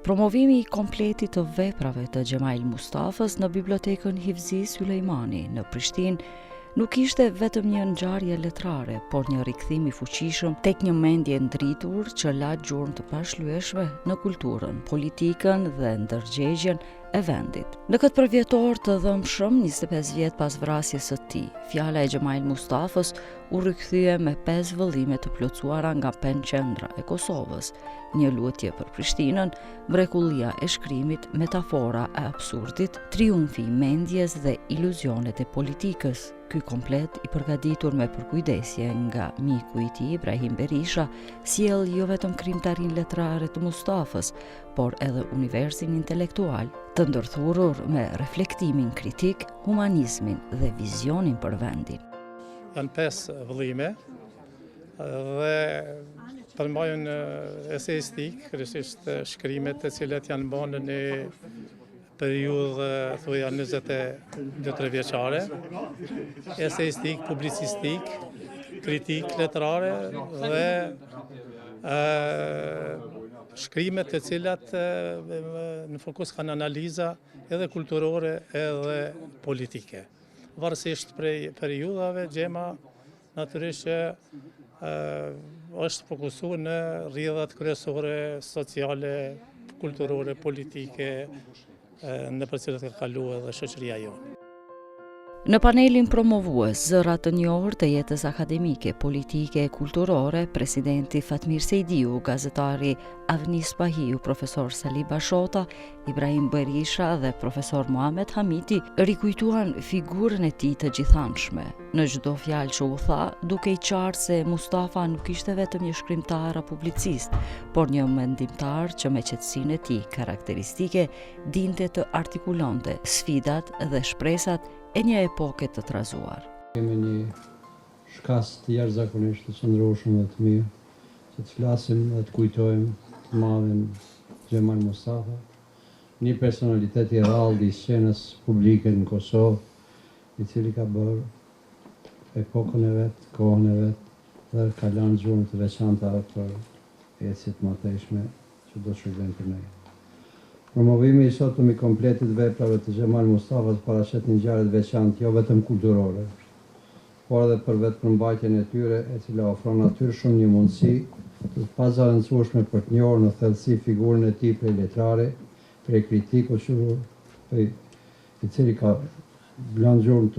Promovimi i kompletit të veprave të Xhemail Mustafës në bibliotekën Hivzi Sulejmani në Prishtinë nuk ishte vetëm një ngjarje letrare, por një rikthim i fuqishëm tek një mendje ndritur që la gjurmë të pashlyeshme në kulturën, politikën dhe ndërgjegjen e vendit. Në këtë përvjetor të dhëmshëm, 25 vjet pas vrasjes së tij, fjala e Xhemail Mustafës u rikthye me 5 vëllime të plotësuara nga Pen Qendra e Kosovës, një luetje për Prishtinën, mrekullia e shkrimit, metafora e absurdit, triumfi i mendjes dhe iluzionet e politikës. Ky komplet i përgatitur me përkujdesje nga miku i tij Ibrahim Berisha sjell jo vetëm krijimtarin letrare të Mustafës, por edhe universin intelektual, të ndërthurur me reflektimin kritik, humanizmin dhe vizionin për vendin. Janë 5 vëllime dhe përmbajnë eseistik, kryesisht shkrimet të cilat janë bërë në periudhë thuja 22 vjeçare, eseistik, publicistik, kritik letrare dhe shkrimet të cilat në fokus kanë analiza edhe kulturore edhe politike. Varësisht prej periudhave, Xhema natyrisht është fokusuar në rrjedhat kryesore sociale, kulturore, politike, në për cilët ka kaluar edhe shoqëria jonë. Në panelin promovues zëra të njohur të jetës akademike, politike e kulturore, presidenti Fatmir Sejdiu, gazetari Avnis Pahiu, profesor Sali Bashota, Ibrahim Berisha dhe profesor Muhamet Hamiti rikujtuan figurën e tij të gjithanshme. Në çdo fjalë që u tha, duke i qartë se Mustafa nuk ishte vetëm një shkrimtar apo publicist, por një mendimtar që me qetësinë e tij karakteristike dinte të artikulonte sfidat dhe shpresat e një epoke të trazuar. Kemi një shkas të jashtëzakonisht të qëndrueshëm dhe të mirë, që të flasim dhe të kujtojmë të madhin Xhemail Mustafa, një personalitet i rrallë i sqenës publike në Kosovë, i cili ka bërë epokën e vet, kohën e vet, dhe ka lënë gjurmë të veçanta për ecjet mëtejshme që do të shërbejnë për ne. Promovimi i sotëm i kompletit veprave të Xhemail Mustafës paraqet një ngjarje të veçantë, jo vetëm kulturore, por edhe për vetë përmbajtjen e tyre, e cila ofron natyrshëm një mundësi të pazarëndësueshme për të njohur në thellësi figurën e tij prej letrare, prej kritikut i cili ka lënë gjurmë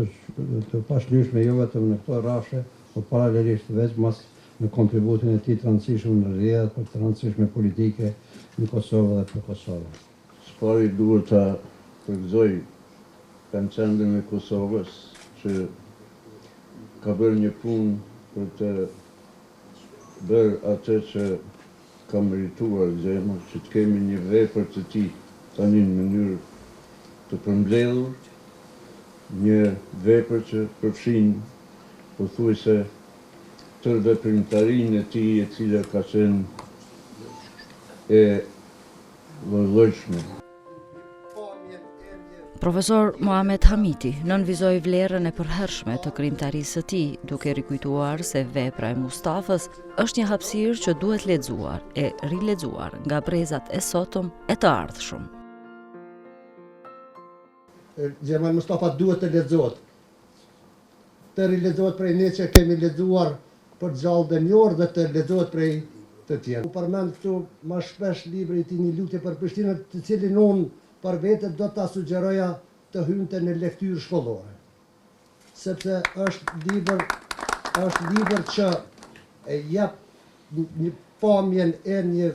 të pashlyeshme jo vetëm në këto rrafshe, por paralelisht veç mas në kontributin e tij të rëndësishëm në rrjetet për të rëndësishme politike në Kosovë dhe për Kosovë. Pari duhet ta përgëzoj Pen Qendrën e Kosovës që ka bërë një punë për të bërë atë që ka merituar Xhema, që të kemi një vepër të tij tani në mënyrë të përmbledhur, një vepër që përfshin pothuajse tërë veprimtarinë e tij, e cila ka qenë e vëllëjshme. Profesor Muhamet Hamiti nënvizoi vlerën e përhershme të krijimtarisë së tij, duke rikujtuar se vepra e Mustafës është një hapësirë që duhet lexuar e rilexuar nga brezat e sotëm e të ardhshëm. Xhemail Mustafa duhet të lexohet. Të rilexohet prej ne që kemi lexuar për gjallë dhe njohur dhe të lexohet prej të tjerë. U përmend këtu më shpesh libri i tij Një lutje për Prishtinën, të cilin unë për vete do ta sugjeroja të hynte në lektyrë shkollore. Sepse është libër që e jep një pamjen e një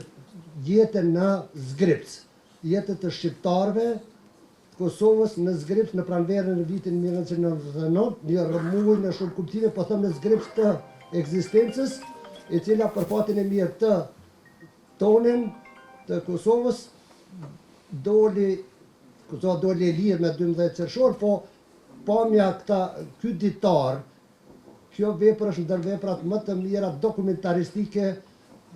jete në Zgrips, jetën të shqiptarëve të Kosovës në Zgrips në pranverën në vitin 1999, një rëmuj në shumë kuptime, po them në Zgrips të ekzistencës, e cila për fatin e mirë të tonin të Kosovës doli e lirë me 12 qershor, po pamja ky ditar, kjo vepër është ndër veprat më të mira dokumentaristike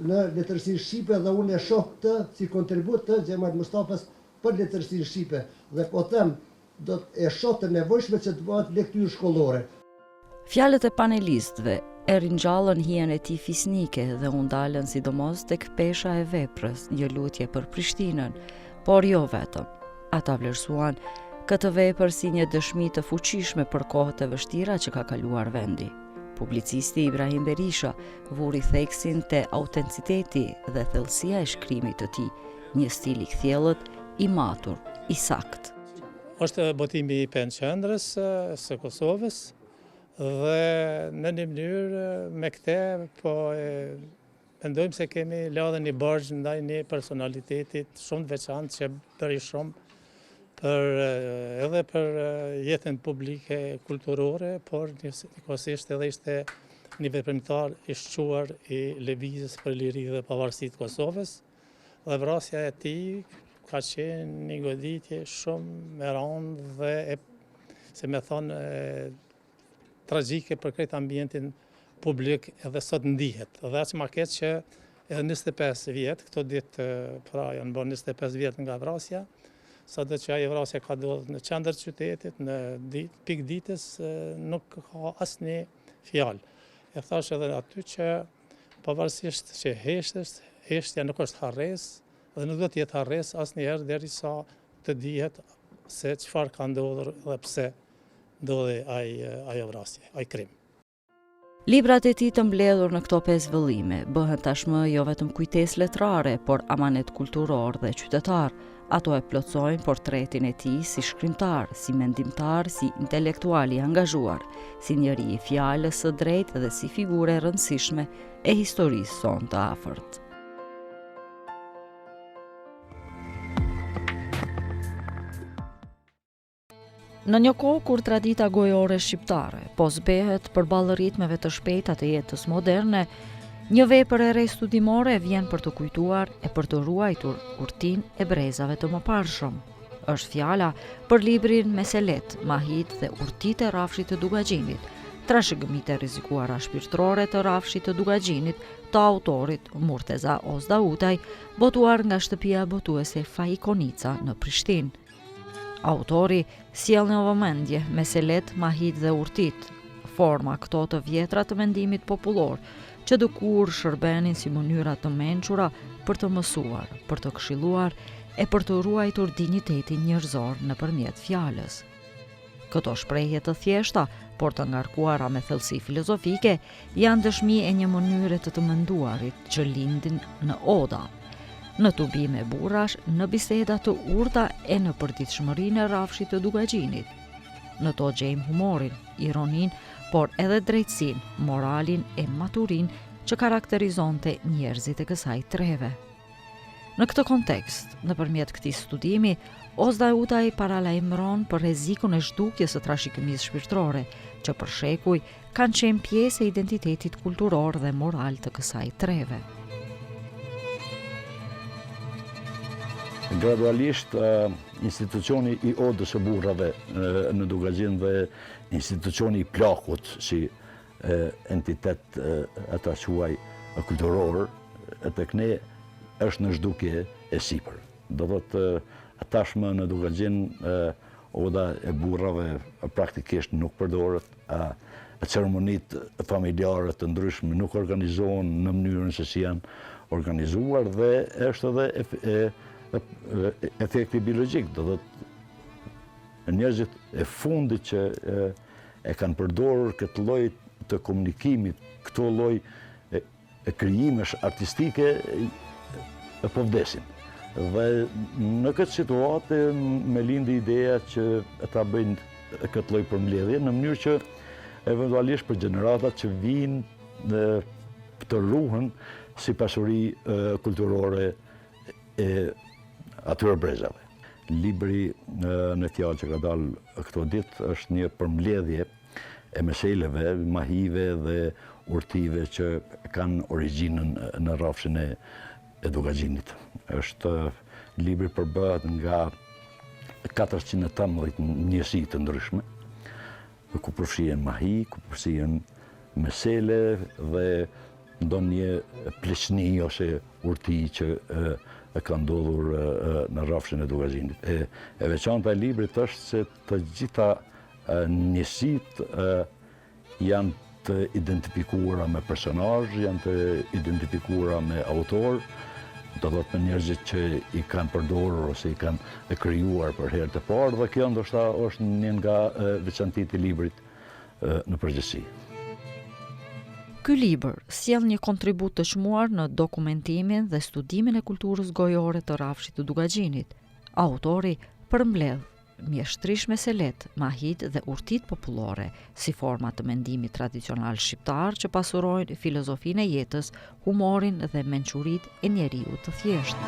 në letërsinë shqipe dhe unë e shoh këtë si kontribut të Xhemail Mustafës për letërsinë shqipe dhe po them do e shoh të nevojshme që të bëhet lektyrë shkollore. Fjalët e panelistëve e ringjallën hijen e tij fisnike dhe u ndalën sidomos tek pesha e veprës, një lutje për Prishtinën, por jo vetëm. Ata vlerësuan këtë vepër si një dëshmi të fuqishme për kohët e vështira që ka kaluar vendi. Publicisti Ibrahim Berisha vuri theksin te autenticiteti dhe thellësia e shkrimit të tij, një stil i kthjellët, i matur, i sakt. Është botimi i qendrës së Kosovës dhe në një mënyrë me këtë po mendojmë se kemi lëdhe një bargj ndaj një personalitetit shumë të veçantë që bëri shumë edhe për jetën publike kulturore, por njëkohësisht edhe ishte një veprimtar i shquar i lëvizjes për liri dhe pavarësi të Kosovës, dhe vrasja e tij ka qenë një goditje shumë e rëndë dhe se me thonë tragjike për këtë ambientin publik edhe sot ndihet. Dhe aq më keq që edhe 25 vjet, këto ditë pra janë bërë 25 vjet nga vrasja, sado që ajo vrasje ka ndodhur në qendër qytetit, në pikë ditës, nuk ka asnjë fjalë. E thash edhe aty që pavarësisht që heshtja nuk është harresë dhe nuk do të jetë harresë asnjëherë derisa të dihet se çfarë ka ndodhur dhe pse ndodhi ajo vrasje, ai krim. Librat e tij të mbledhur në këto 5 vëllime bëhen tashmë jo vetëm kujtesë letrare, por amanet kulturor dhe qytetar. Ato e plotësojnë portretin e tij si shkrimtar, si mendimtar, si intelektual i angazhuar, si njeri i fjalës së drejtë dhe si figure e rëndësishme e historisë sonë të afërt. Në një kohë kur tradita gojore shqiptare po zbehet përballë ritmeve të shpejta të jetës moderne, një vepër e re studimore vjen për të kujtuar e për të ruajtur urtinë e brezave të mëparshëm. Është fjala për librin Meselet, Mahit dhe urtitë e Rafshit të Dugaxhinit, trashëgimitë e rrezikuara shpirtërore të Rafshit të Dugaxhinit, të autorit Murteza Ozdautaj, botuar nga shtëpia botuese Fajikonica në Prishtinë. Autori sjell në vëmendje Meselet, Mahit dhe urtit, forma këto të vjetra të mendimit popullor, që dikur shërbenin si mënyra të mençura për të mësuar, për të këshilluar e për të ruajtur dinjitetin njerëzor nëpërmjet fjalës. Këto shprehje të thjeshta, por të ngarkuara me thellësi filozofike, janë dëshmi e një mënyre të menduarit që lindin në oda, në tubime burrash, në biseda të urta e në përditshmërinë e Rafshit të Dugaxhinit. Në to gjejmë humorin, ironin, por edhe drejtsin, moralin e maturin që karakterizonte njerëzit e kësaj treve. Në këtë kontekst, nëpërmjet këtij studimi, Ozdautaj paralajmëron për rrezikun e zhdukjes së trashëgimisë shpirtërore, që për shekuj kanë qenë pjesë e identitetit kulturor dhe moral të kësaj treve. Gradualisht, institucioni i odës së burrave në Dugaxhin dhe institucioni i plakut si entitet ata quaj kulturor, tek ne është në zhdukje e sipër. Do thotë tashmë në Dugaxhin oda e burrave praktikisht nuk përdoret, ceremonitë familjare të ndryshme nuk organizohen në mënyrën se si janë organizuar dhe është edhe efekti biologjik, do thotë njerëzit e fundit që e kanë përdorur këtë lloj të komunikimit, këto lloj e krijimesh artistike po vdesin. Dhe në këtë situatë me lindi ideja që ata bëjnë këtë lloj përmbledhje në mënyrë që eventualisht për gjeneratat që vinë të ruhen si pasuri kulturore e atyre brezave. Libri në fjalë që ka dalë këto ditë është një përmbledhje e meseleve, mahive dhe urtive që kanë origjinën në Rafshin e Dugaxhinit. Është libri përbëhet nga 418 njësi të ndryshme, ku përfshihen mahi, ku përfshihen mesele dhe ndonjë pleqni ose urti që ka ndodhur në Rafshin e Dugaxhinit. E veçanta e librit është se të gjitha njësit janë të identifikuara me personazh, janë të identifikuara me autor, do të thotë me njerëzit që i kanë përdorur ose i kanë krijuar për herë të parë, dhe kjo ndoshta është një nga veçantitë e librit në përgjithësi. Ky libër sjell një kontribut të çmuar në dokumentimin dhe studimin e kulturës gojore të Rrafshit të Dugaxhinit. Autori përmbledh mjeshtrish meselet, mahit dhe urtit popullore, si forma të mendimit tradicional shqiptar që pasurojnë filozofinë e jetës, humorin dhe mençuritë e njeriu të thjeshtë.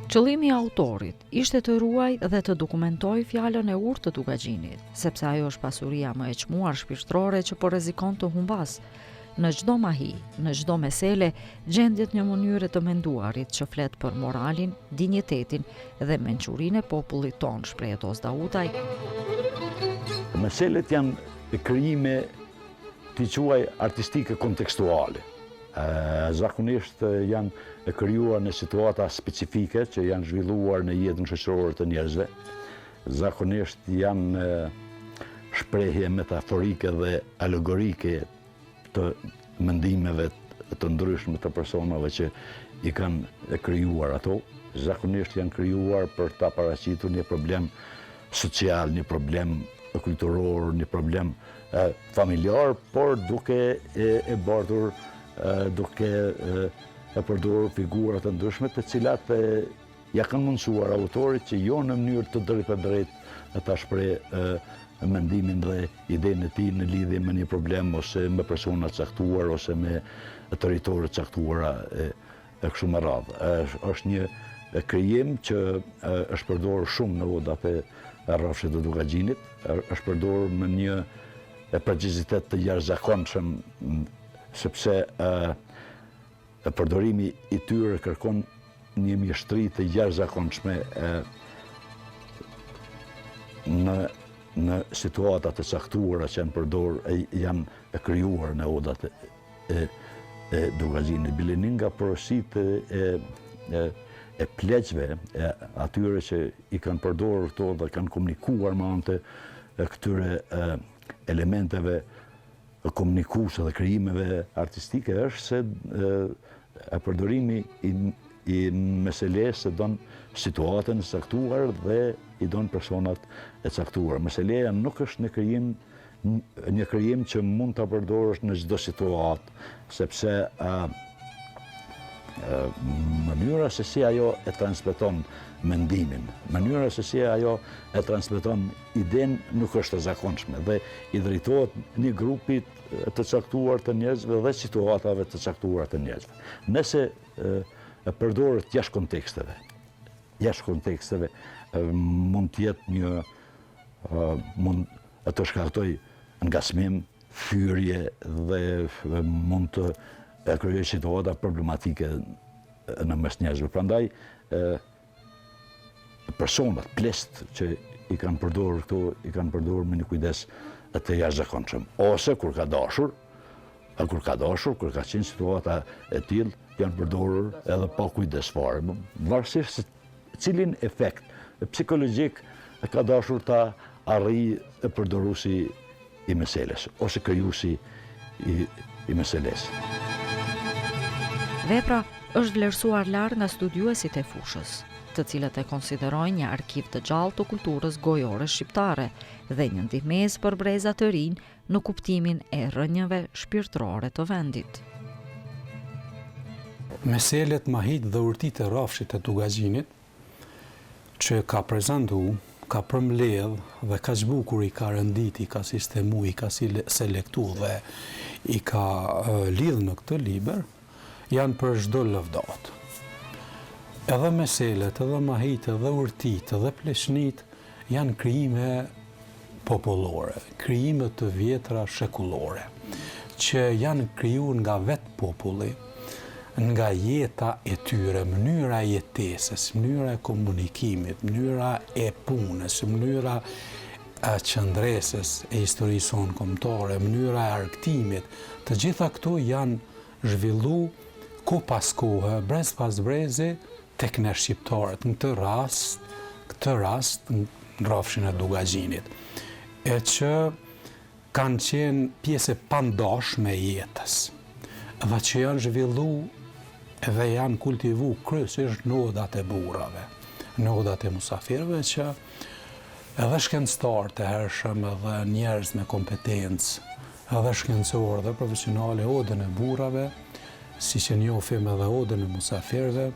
Qëllimi i autorit ishte të ruajë dhe të dokumentojë fjalën e urtë të Dugaxhinit, sepse ajo është pasuria më e çmuar shpirtërore që po rrezikon të humbas. Në çdo mahi, në çdo mesele, gjendet një mënyrë të menduarit që flet për moralin, dinjitetin dhe mençurinë e popullit tonë, shpreh Daudaj. Meselet janë krijime t'i quaj artistike kontekstuale. Zakonisht janë krijuar në situata specifike që janë zhvilluar në jetën shoqërore të njerëzve. Zakonisht janë shprehje metaforike dhe alegorike të mendimeve të ndryshme të personave që i kanë krijuar ato. Zakonisht janë krijuar për ta paraqitur një problem social, një problem kulturor, një problem familjar, por duke e bardhur, duke e përdorur figura të ndryshme të cilat ja kanë mundësuar autorit që jo në mënyrë të drejtë për drejtë ta shpreh mendimin dhe idenë e tij në lidhje me një problem ose me persona të caktuar ose me territore të caktuara e kështu me radhë. Është një krijim që është përdorur shumë në odat e Rrafshit të Dugaxhinit, është përdorur me një precizitet të jashtëzakonshëm, sepse përdorimi i tyre kërkon një mjeshtri të jashtëzakonshme në situata të caktuara që janë krijuar në odat e Dugaxhinit. Bilenin nga porositë e pleqve, atyre që i kanë përdorur këto dhe kanë komunikuar me anë të këtyre elementeve komunikuese dhe krijimeve artistike, është se përdorimi i meselesë don situatën e caktuar dhe i don personat e caktuar. Meseleja nuk është një krijim që mund ta përdorësh në çdo situatë, sepse mënyra se si ajo e transmeton mendimin, mënyra se si ajo e transmeton idenë nuk është e zakonshme dhe i drejtohet një grupi të caktuar të njerëzve dhe situatave të caktuara të njerëzve. Nëse përdoret jashtë konteksteve, mund të jetë mund të shkaktoj ngacmim, fyrje dhe mund të krijojë situata problematike në mes njerëzve. Prandaj personat plest që i kanë përdorur këto, i kanë përdorur me një kujdes të jashtëzakonshëm. Ose kur ka dashur, kur ka qenë situata e tillë, janë përdorur edhe pa kujdes fare. Varësisht se cilin efekt psikologjik ka dashur ta arrijë përdoruesi i meseles ose krijuesi i meseles. Vepra është vlerësuar larg nga studiuesit e fushës, të cilët e konsiderojnë një arkiv të gjallë të kulturës gojore shqiptare dhe një ndihmës për breza të rinj në kuptimin e rrënjëve shpirtërore të vendit. Meselet, mahit dhe urtit e Rrafshit të Dugaxhinit, që ka prezentu, ka përmbledh dhe ka zbukur i ka rëndit, i ka sistemu, i ka selektu dhe i ka lidh në këtë libër, janë për çdo lëvdat. Edhe meselet, edhe mahit, edhe urtit, edhe pleshnit janë krijime popullore, krijime të vjetra shekullore, që janë krijuar nga vetë populli, nga jeta e tyre, mënyra e jetesës, mënyra e komunikimit, mënyra e punës, mënyra e qëndresës e historisë sonë kombëtare, mënyra e arktimit, të gjitha këto janë zhvillu ko pas kohë, brez pas breze, tek ne shqiptarët, në këtë rast në Rrafshin e Dugaxhinit. e që kanë qenë pjesë e pandashme e jetës, dhe që janë zhvillu edhe janë kultivu kryesisht nodat e burrave, nodat e musafirëve, që edhe shkencëtar të hershëm edhe njerëz me kompetencë, edhe shkencorë dhe profesionale odën e burrave, si që njohim edhe odën e musafirëve,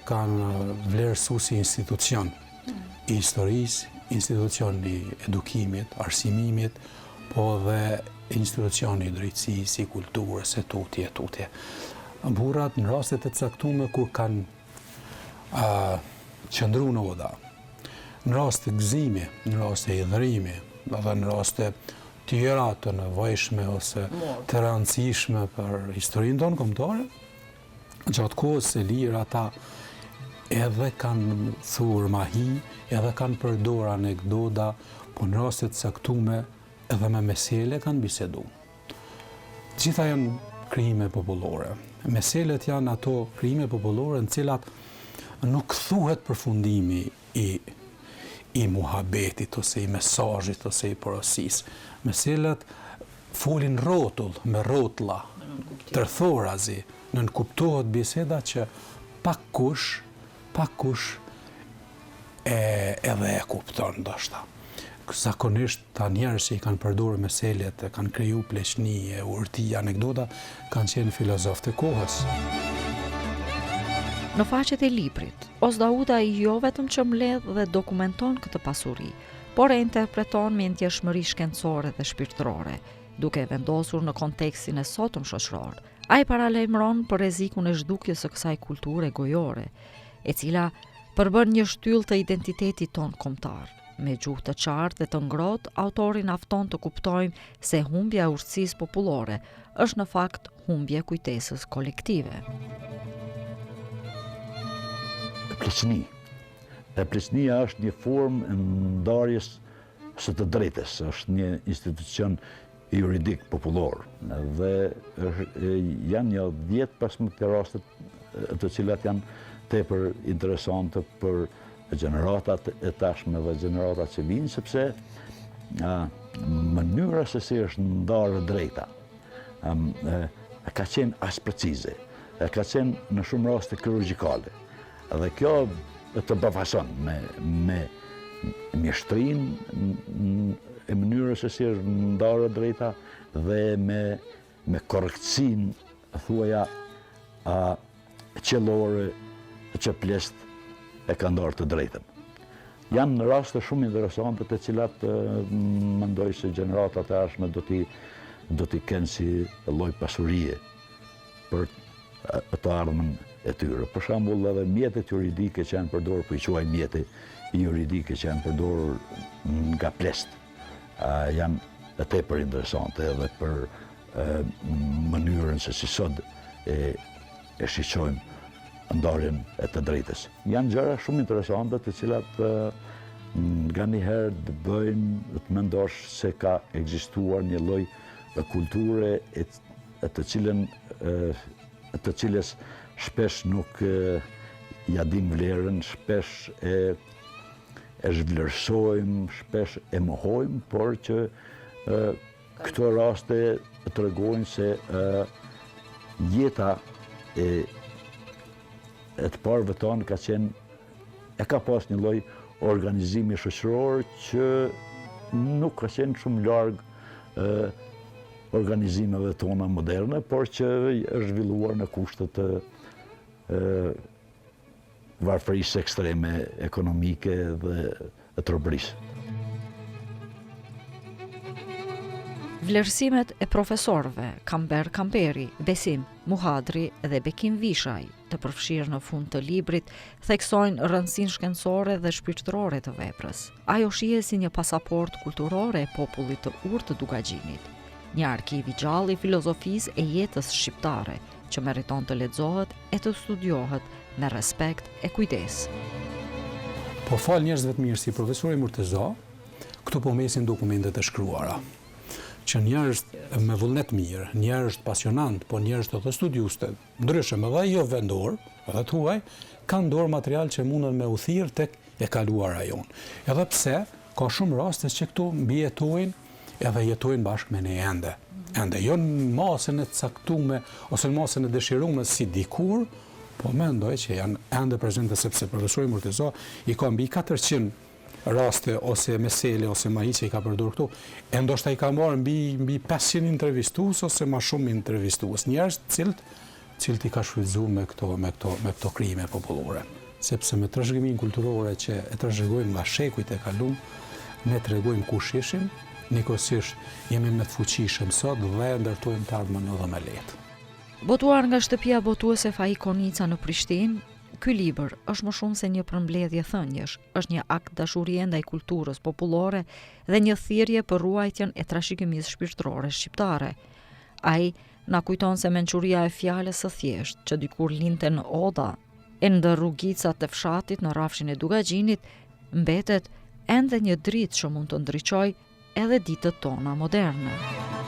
kanë vlerësu si institucion i historisë, institucion i edukimit, arsimimit, po dhe institucion i drejtësisë, i kulturës, e tutje. Burrat në rastet e caktuara kur kanë qëndru në oda, në rast të gëzimi, në rast të idhërimi, dhe në rast të tjera të nevojshme ose të rëndësishme për historinë tonë kombëtare, gjatë kohës së lirë ata edhe kanë thurë mahi, edhe kanë përdor anekdota, po në rastet caktuara edhe me mesele kanë bisedu. Gjitha janë krijime popullore. Meselet janë ato krijime popullore në cilat nuk thuhet përfundimi i muhabetit, ose i mesazhit, ose i porosisë. Meselet folin rrotull, me rrotlla, tërthorazi, nënkuptohet biseda që pak kush edhe e kupton ndoshta. Zakonisht ta njerëz që i kanë përdorur meselet, kanë kriju pleqni, urti, anekdota, kanë qenë filozofë të kohës. Në faqet e librit, Osdauda jo vetëm që mbledh dhe dokumenton këtë pasuri, por e interpreton me ndjeshmëri shkencore dhe shpirtërore, duke vendosur në kontekstin e sotëm shoqëror. Ai paralajmëron për rrezikun e zhdukjes së kësaj kulture gojore, e cila përbën një shtyllë të identitetit ton kombëtar. Me gjuhë të qartë dhe të ngrohtë, autorin afton të kuptojmë se humbja e urtësisë popullore është në fakt humbje kujtesës kolektive. Pleqnia është një formë e ndarjes së të drejtës, është një institucion juridik popullor dhe janë një 10-15 rastet të cilat janë tepër interesante për gjeneratat e tashme dhe gjeneratat që vinë, sepse mënyra se si është ndarë drejta ka qenë as precize, ka qenë në shumë raste kirurgjikale. Dhe kjo të bafason me mjeshtrinë e mënyrës se si është ndarë drejta dhe me korrektësinë, thuaja, qellore që plesht e ka ndarë të drejtën. Janë raste shumë interesante të cilat mendoj se gjeneratat e ardhshme do t'i kenë si lloj pasurie për të ardhmen e tyre. Për shembull, edhe mjetet juridike që janë përdorur, po i quaj mjete juridike që janë përdorur nga plesht, janë tepër interesante edhe për mënyrën se si sot e shiqojmë ndarjen e të drejtës. Janë gjëra shumë interesante të cilat nga njëherë të bëjnë të mendosh se ka ekzistuar një lloj kulture të cilës shpesh nuk ja dim vlerën, shpesh e zhvlerësojmë, shpesh e mohojmë, por që këto raste tregojnë se jeta e të parëve tonë ka pas një lloj organizimi shoqëror që nuk ka qenë shumë larg organizimeve tona moderne, por që është zhvilluar në kushte të varfërisë ekstreme ekonomike dhe të robërisë. Vlerësimet e profesorëve Kamber Kamberi, Besim Muhadri dhe Bekim Vishaj, të përfshirë në fund të librit, theksojnë rëndësinë shkencore dhe shpirtërore të veprës. Ajo shihet si një pasaport kulturore e popullit të urtë të Dugagjinit, një arkiv i gjallë i filozofisë e jetës shqiptare, që meriton të lexohet e të studiohet me respekt e kujdes. Po fal njerëzve të mirë si profesori Murteza, këtu po mesin dokumentet e shkruara, që njerëz me vullnet mirë, njerëz pasionant, po njerëz të studiuste, ndryshëm edhe jo vendor, edhe të huaj, kanë dorë material që mundën me u thirr tek e kaluara jon. Edhe pse ka shumë raste që këtu mbi jetojnë edhe jetojnë bashkë me ne ende. Ende jo në masën e caktume ose në masën e dëshirume si dikur, po mendoj që janë ende prezente sepse profesori Murteza i ka mbi 400 raste ose mesele ose mahi që i ka përdor këtu, e ndoshta i ka marrë mbi 500 intervistues ose ma shumë intervistues, njerëz cilët i ka shfrytzuar me këto krime popullore. Sepse me trashëgiminë kulturore që e trashëgojmë nga shekujt e kaluam, ne tregojmë kush ishim, njëkohësisht jemi më të fuqishëm sot dhe ndërtojmë të ardhmen edhe më lehtë. Botuar nga shtëpia botuese Fai Konica në Prishtinë, ky libër është më shumë se një përmbledhje thënjesh, është një akt dashurie ndaj kulturës popullore dhe një thirrje për ruajtjen e trashëgimisë shpirtërore shqiptare. Ai na kujton se mençuria e fjalës së thjeshtë, që dikur linte në oda e ndër rrugicat e fshatit në rrafshin e Dugaxhinit, mbetet ende një dritë që mund të ndriçojë edhe ditët tona moderne.